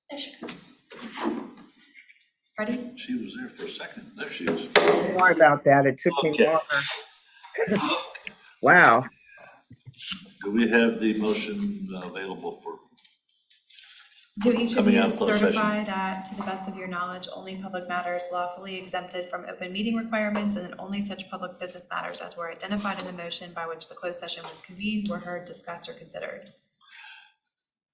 There she comes. Ready? She was there for a second. There she is. Sorry about that. It took me longer. Wow. Do we have the motion available for Do each of coming you out of closed certify that, to the best of your knowledge, only public matters lawfully exempted from open meeting requirements and that only such public business matters as were identified in the motion by which the closed session was convened were heard, discussed, or considered?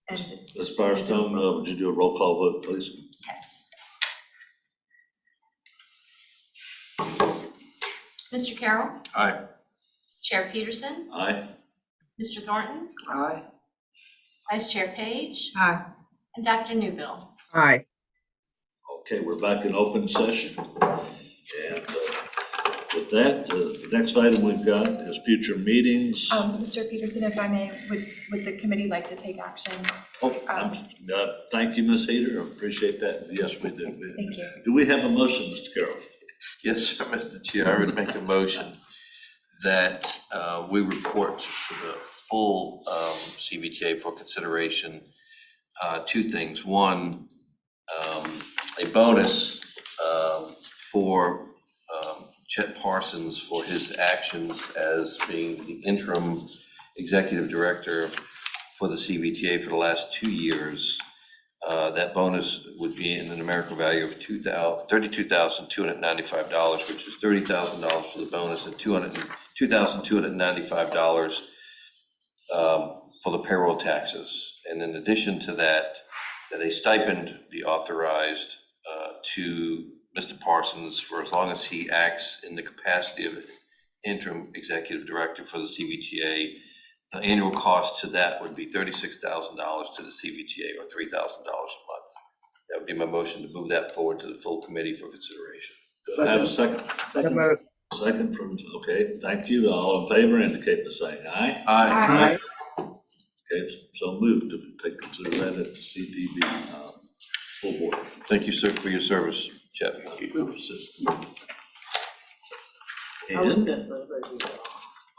And as far as Tom, would you do a roll call vote, please? yes. Mr. Carroll, Aye. Chair Peterson, Aye. Mr. Thornton, Aye. Vice Chair Page, Aye. and Dr. Newbill. Aye. Okay, we're back in open session. And with that, the next item we've got is future meetings. Mr. Peterson, if I may, would the committee like to take action? Thank you, Ms. Hayter. I appreciate that. Yes, we do. Thank you. Do we have a motion, Mr. Carroll? Yes, sir, Mr. Chair, I would make a motion that we report to the full CVTA for consideration two things. One, a bonus for Chet Parsons for his actions as being the interim executive director for the CVTA for the last 2 years. That bonus would be in an numerical value of $32,295, which is $30,000 for the bonus and $2,295 for the payroll taxes. And in addition to that, that a stipend be authorized to Mr. Parsons for as long as he acts in the capacity of interim executive director for the CVTA. The annual cost to that would be $36,000 to the CVTA, or $3,000 a month. That would be my motion to move that forward to the full committee for consideration. Do I have a second? Second. Second from, okay, thank you. All in favor indicate by saying aye. Aye. Okay, so moved. To consider that at the CDB full board. Thank you, sir, for your service, Chet. And,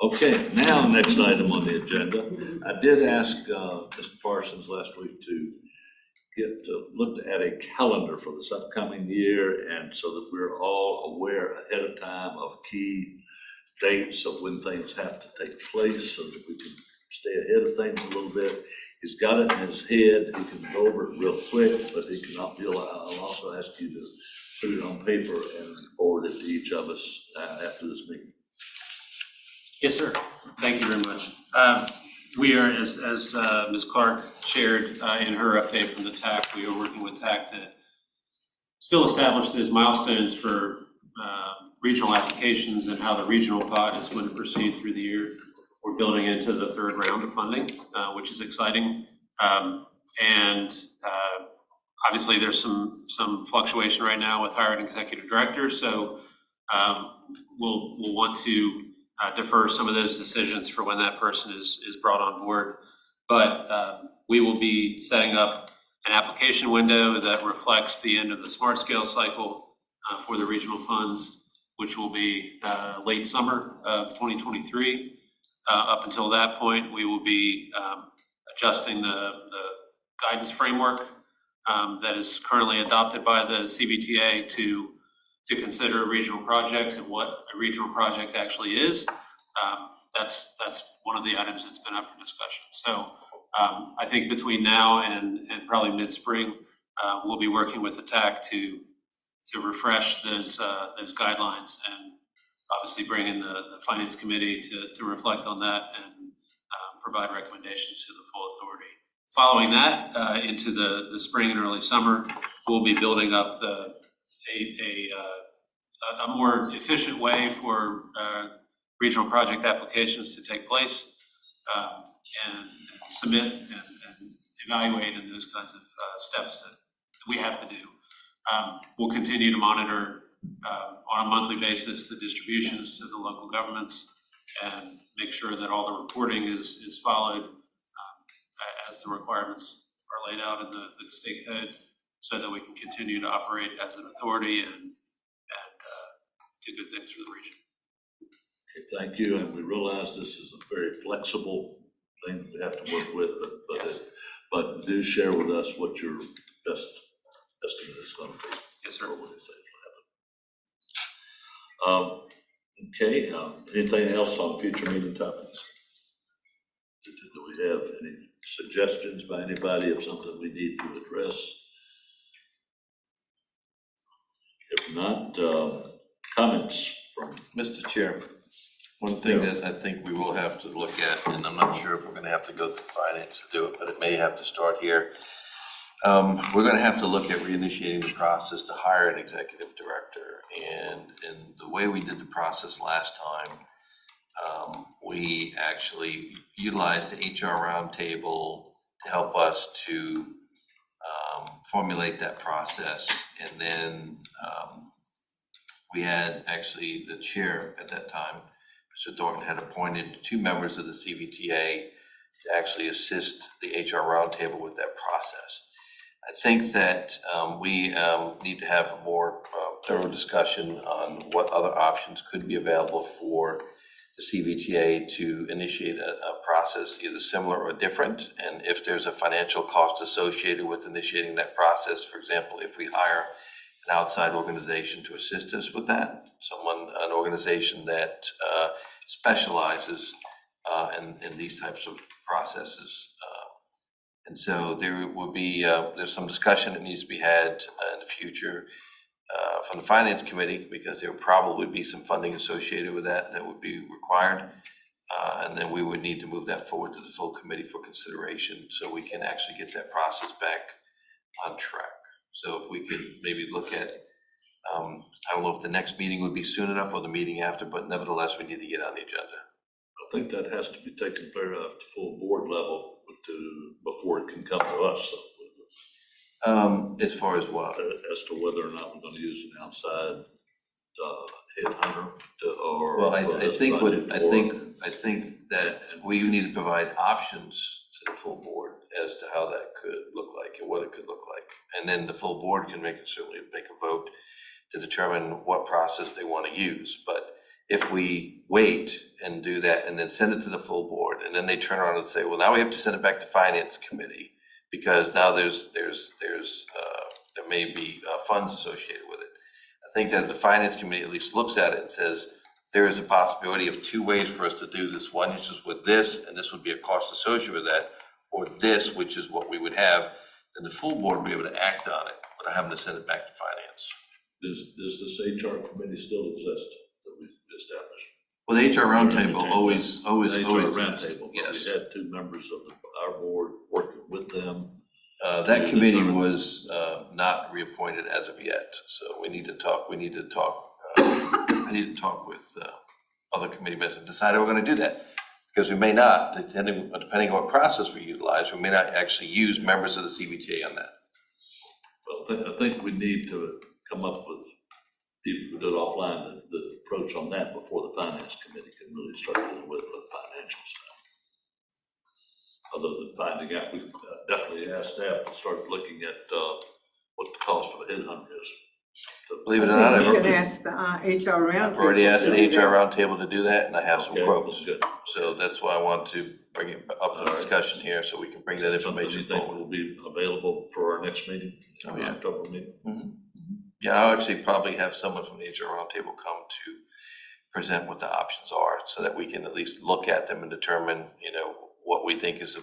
okay, now next item on the agenda. I did ask Mr. Parsons last week to look at a calendar for this upcoming year, and so that we're all aware ahead of time of key dates of when things have to take place, so that we can stay ahead of things a little bit. He's got it in his head. He can go over it real quick, but he cannot. I'll also ask you to put it on paper and forward it to each of us after this meeting. Yes, sir. Thank you very much. We are, as Ms. Clark shared in her update from the TAC, we are working with TAC to still establish those milestones for regional applications and how the regional pot is going to proceed through the year. We're building into the third round of funding, which is exciting. Obviously there's some fluctuation right now with hiring executive directors, so we'll want to defer some of those decisions for when that person is brought on board. But we will be setting up an application window that reflects the end of the smart scale cycle for the regional funds, which will be late summer of 2023. Up until that point, we will be adjusting the guidance framework that is currently adopted by the CVTA to consider regional projects and what a regional project actually is. That's one of the items that's been up for discussion. So I think between now and probably mid-spring, we'll be working with the TAC to refresh those guidelines, and obviously bring in the finance committee to reflect on that and provide recommendations to the full authority. Following that, into the spring and early summer, we'll be building up a more efficient way for regional project applications to take place and submit and evaluate, and those kinds of steps that we have to do. We'll continue to monitor on a monthly basis the distributions to the local governments and make sure that all the reporting is followed as the requirements are laid out in the state code, so that we can continue to operate as an authority and do good things for the region. Okay, thank you, and we realize this is a very flexible thing that we have to work with, but, Yes. but do share with us what your best estimate is gonna be. Yes, sir. What would they say will happen? Okay, anything else on future meeting topics? Do we have any suggestions by anybody of something we need to address? If not, comments from, Mr. Chair, one thing that I think we will have to look at, and I'm not sure if we're gonna have to go through finance to do it, but it may have to start here. We're gonna have to look at reinitiating the process to hire an executive director. And the way we did the process last time, we actually utilized the HR roundtable to help us to formulate that process. And then we had actually the chair at that time, Mr. Thornton, had appointed 2 members of the CVTA to actually assist the HR roundtable with that process. I think that we need to have a more thorough discussion on what other options could be available for the CVTA to initiate a process either similar or different, and if there's a financial cost associated with initiating that process. For example, if we hire an outside organization to assist us with that, an organization that specializes in these types of processes. And so there will be, there's some discussion that needs to be had in the future from the Finance Committee, because there will probably be some funding associated with that would be required. And then we would need to move that forward to the full committee for consideration so we can actually get that process back on track. So if we could maybe look at, I don't know if the next meeting would be soon enough or the meeting after, but nevertheless, we need to get on the agenda. I think that has to be taken care of at the full board level before it can come to us. So, As far as what? as to whether or not we're gonna use an outside headhunter or. Well, I for this think project, I think that we need to provide options to the full board as to how that could look like and what it could look like. And then the full board can certainly make a vote to determine what process they want to use. But if we wait and do that and then send it to the full board, and then they turn around and say, well, now we have to send it back to Finance Committee because now there may be funds associated with it. I think that the Finance Committee at least looks at it and says, there is a possibility of 2 ways for us to do this. One is just with this, and this would be a cost associated with that, or this, which is what we would have, then the full board would be able to act on it without having to send it back to Finance. Does this HR committee still exist that we established? Well, the HR roundtable The always. HR roundtable, Yes. we had 2 members of our board working with them. That committee was not reappointed as of yet, so we need to talk with other committee members and decide how we're gonna do that. Because we may not, depending on what process we utilize, we may not actually use members of the CVTA on that. Well, I think we need to come up with, if we do it offline, the approach on that before the Finance Committee can really start dealing with the financial side. Other than finding out, we definitely ask staff to start looking at what the cost of a headhunter is. Believe it or not, You can ask the HR roundtable. I've already asked the HR roundtable to do that, and I have some Okay, quotes. good. So that's why I want to bring it up for discussion here, so we can bring that information Something you think forward. will be available for our next meeting, Oh, our yeah. October meeting? Yeah, I'll actually probably have someone from the HR roundtable come to present what the options are, so that we can at least look at them and determine, what we think is a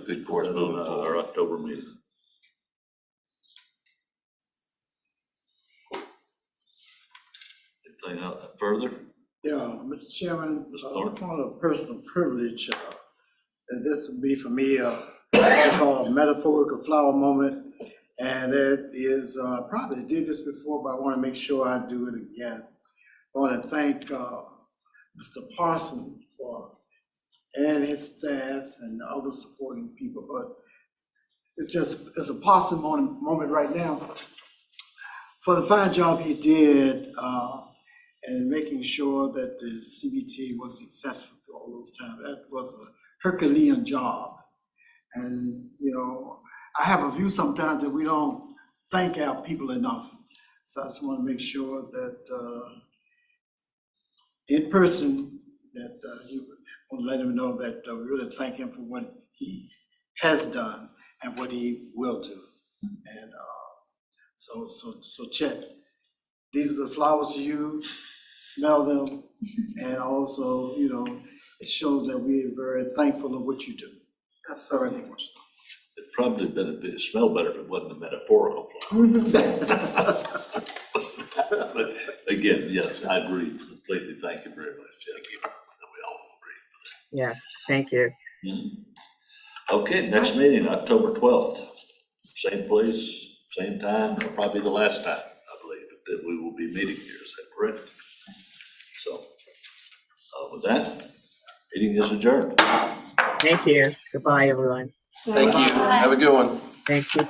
good course moving Our forward. October meeting. Anything else further? Yeah, Mr. Chairman, Mr. Thorne? upon a personal privilege, and this would be for me, what I call a metaphorical flower moment. And that is, probably did this before, but I want to make sure I do it again. I want to thank Mr. Parson and his staff and other supporting people, but it's a Parson moment right now for the fine job he did and making sure that the CVTA was successful through all those times. That was a Herculean job. And, I have a view sometimes that we don't thank our people enough. So I just want to make sure that in person, that you will let him know that we really thank him for what he has done and what he will do. And, so Chet, these are the flowers to you, smell them, and also, you know, it shows that we're very thankful of what you do. Absolutely. It probably it'd smell better if it wasn't a metaphorical flower. But again, yes, I agree completely. Thank you very much, Jeff. We all Yes, thank you. agree. Okay, next meeting, October 12th. Same place, same time, it'll probably be the last time, I believe, that we will be meeting here. Is that correct? So, with that, meeting is adjourned. Thank you. Goodbye, everyone. Thank you. Have a good one. Thank you.